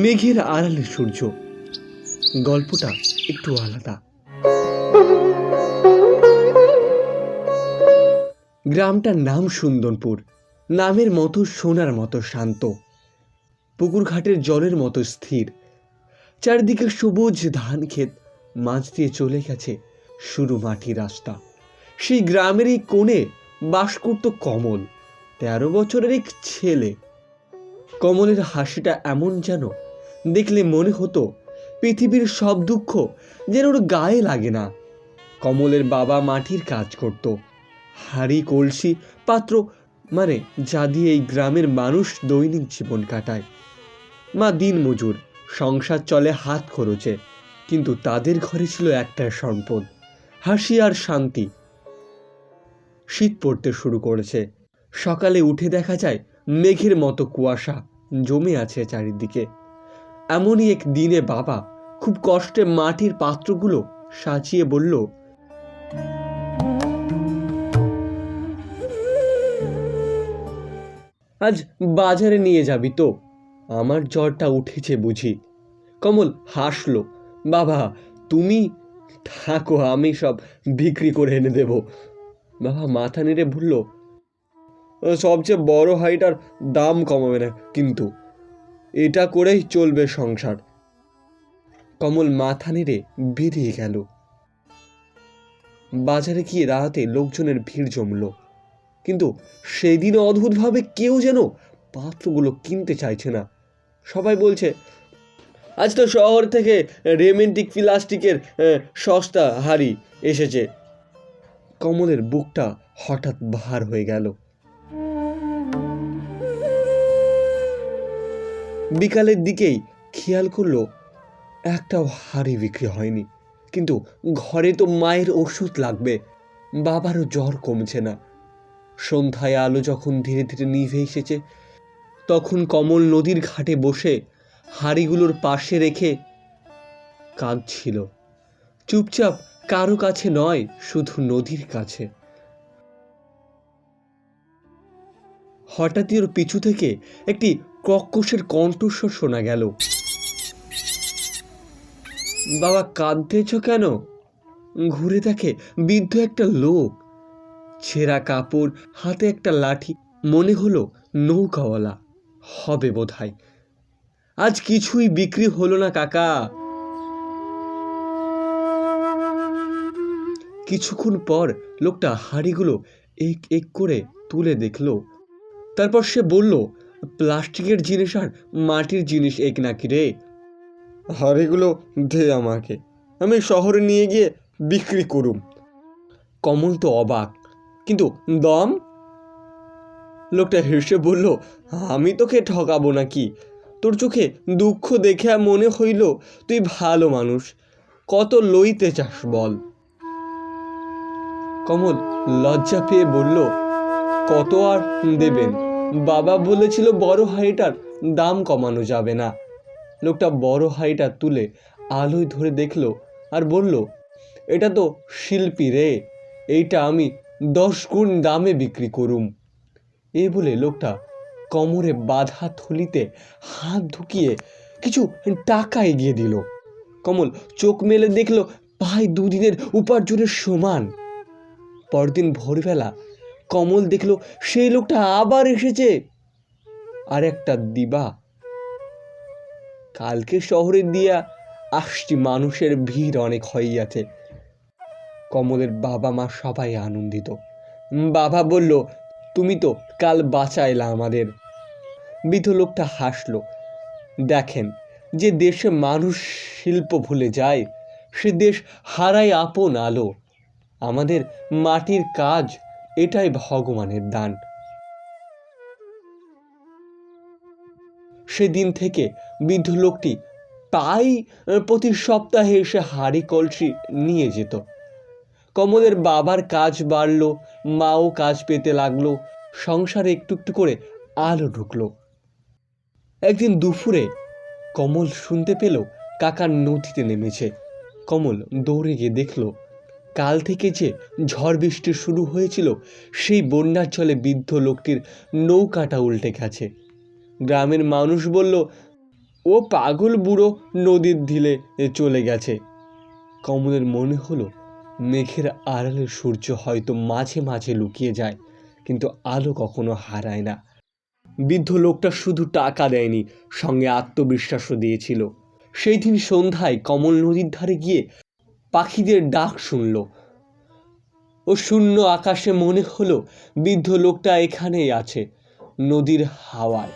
মেঘের আড়ালে সূর্য, গল্পটা একটু আলাদা। গ্রামটার নাম সুন্দরপুর, নামের মতো সোনার মতো শান্ত, পুকুর ঘাটের জলের মতো স্থির। চারিদিকে সবুজ ধান ক্ষেত, মাঝ দিয়ে চলে গেছে সরু মাটির রাস্তা। সেই গ্রামেরই কোণে বাস করত কমল, 13 বছরের এক ছেলে। কমলের হাসিটা এমন যেন দেখলে মনে হতো পৃথিবীর সব দুঃখ যেন ওর গায়ে লাগে না। কমলের বাবা মাটির কাজ করত, হাঁড়ি কলসি পাত্র মানে যা দিয়ে এই গ্রামের মানুষ দৈনিক জীবন কাটায়। মা দিন মজুর, সংসার চলে হাত খরচে, কিন্তু তাদের ঘরে ছিল একটা সম্পদ, হাসি আর শান্তি। শীত পড়তে শুরু করেছে। সকালে উঠে দেখা যায় মেঘের মতো কুয়াশা জমে আছে চারিদিকে। এমনই এক দিনে বাবা খুব কষ্টে মাটির পাত্রগুলো সাজিয়ে বলল, আজ বাজারে নিয়ে যাবি তো? আমার জ্বরটা উঠেছে বুঝি। কমল হাসলো, বাবা তুমি থাকো, আমি সব বিক্রি করে এনে দেব। বাবা মাথা নেড়ে বলল, সবচেয়ে বড় হাঁড়িটার দাম কমাবে না কিন্তু, এটা করেই চলবে সংসার। কমল মাথা নেড়ে বেরিয়ে গেল। বাজারে গিয়ে রাতে লোকজনের ভিড় জমল, কিন্তু সেদিন অদ্ভুতভাবে কেউ যেন পাত্রগুলো কিনতে চাইছে না। সবাই বলছে, আজ তো শহর থেকে রোমান্টিক প্লাস্টিকের সস্তা হাঁড়ি এসেছে। কমলের বুকটা হঠাৎ ভার হয়ে গেল। বিকালের দিকেই খেয়াল করলো একটাও হাঁড়ি বিক্রি হয়নি। কিন্তু ঘরে তো মায়ের ওষুধ লাগবে, বাবারও জ্বর কমছে না। সন্ধ্যায় আলো যখন ধীরে ধীরে নিভে এসেছে, তখন কমল নদীর ঘাটে বসে হাঁড়িগুলোর পাশে রেখে কাঁদছিল, চুপচাপ, কারো কাছে নয়, শুধু নদীর কাছে। হঠাৎই ওর পিছু থেকে একটি কর্কশের কণ্ঠস্বর শোনা গেল, বাবা কাঁদতেছ কেন? ঘুরে দেখে বৃদ্ধ একটা লোক, ছেঁড়া কাপড়, হাতে একটা লাঠি। মনে হলো নৌকাওয়ালা হবে বোধহয়। আজ কিছুই বিক্রি হলো না কাকা। কিছুক্ষণ পর লোকটা হাঁড়িগুলো এক এক করে তুলে দেখলো। তারপর সে বলল, প্লাস্টিকের জিনিস আর মাটির জিনিস এক নাকি রে? হাঁড়িগুলো দে আমাকে, আমি শহরে নিয়ে গিয়ে বিক্রি করুম। কমল তো অবাক, কিন্তু দম? লোকটা হেসে বলল, আমি তোকে ঠকাবো নাকি? তোর চোখে দুঃখ দেখে মনে হইল তুই ভালো মানুষ, কত লইতে চাস বল? কমল লজ্জা পেয়ে বলল, কত আর দেবেন? বাবা বলেছিল বড় হাঁড়িটার দাম কমানো যাবে না। লোকটা বড় হাঁড়িটা তুলে আলোয় ধরে দেখলো আর বলল, এটা তো শিল্পী রে, এইটা আমি 10 গুণ দামে বিক্রি করুম। এই বলে লোকটা কোমরে বাঁধা থলিতে হাত ঢুকিয়ে কিছু টাকা এগিয়ে দিল। কমল চোখ মেলে দেখলো প্রায় 2 দিনের উপার্জনের সমান। পরদিন ভোরবেলা কমল দেখলো সেই লোকটা আবার এসেছে, আর একটা দিবা। কালকে শহরে দিয়া আসছি, মানুষের ভিড় অনেক হইয়াছে। কমলের বাবা মা সবাই আনন্দিত। বাবা বলল, তুমি তো কাল বাঁচাইলা আমাদের। বৃদ্ধ লোকটা হাসলো, দেখেন, যে দেশে মানুষ শিল্প ভুলে যায়, সে দেশ হারায় আপন আলো। আমাদের মাটির কাজ, এটাই ভগবানের দান। সেদিন থেকে বৃদ্ধ লোকটি প্রায় প্রতি সপ্তাহে এসে হাঁড়ি কলসি নিয়ে যেত। কমলের বাবার কাজ বাড়ল, মাও কাজ পেতে লাগলো, সংসারে একটু একটু করে আলো ঢুকলো। একদিন দুপুরে কমল শুনতে পেল কাকা নদীতে নেমেছে। কমল দৌড়ে গিয়ে দেখল, কাল থেকে যে ঝড় বৃষ্টি শুরু হয়েছিল, সেই বন্যার জলে বৃদ্ধ লোকটির নৌকাটা উল্টে গেছে। গ্রামের মানুষ বলল, ও পাগল বুড়ো নদীর ঢিলে চলে গেছে। কমলের মনে হলো মেঘের আড়ালে সূর্য হয়তো মাঝে মাঝে লুকিয়ে যায়, কিন্তু আলো কখনো হারায় না। বৃদ্ধ লোকটা শুধু টাকা দেয়নি, সঙ্গে আত্মবিশ্বাসও দিয়েছিল। সেই দিন সন্ধ্যায় কমল নদীর ধারে গিয়ে পাখিদের ডাক শুনল। ও শূন্য আকাশে মনে হলো বৃদ্ধ লোকটা এখানেই আছে, নদীর হাওয়ায়।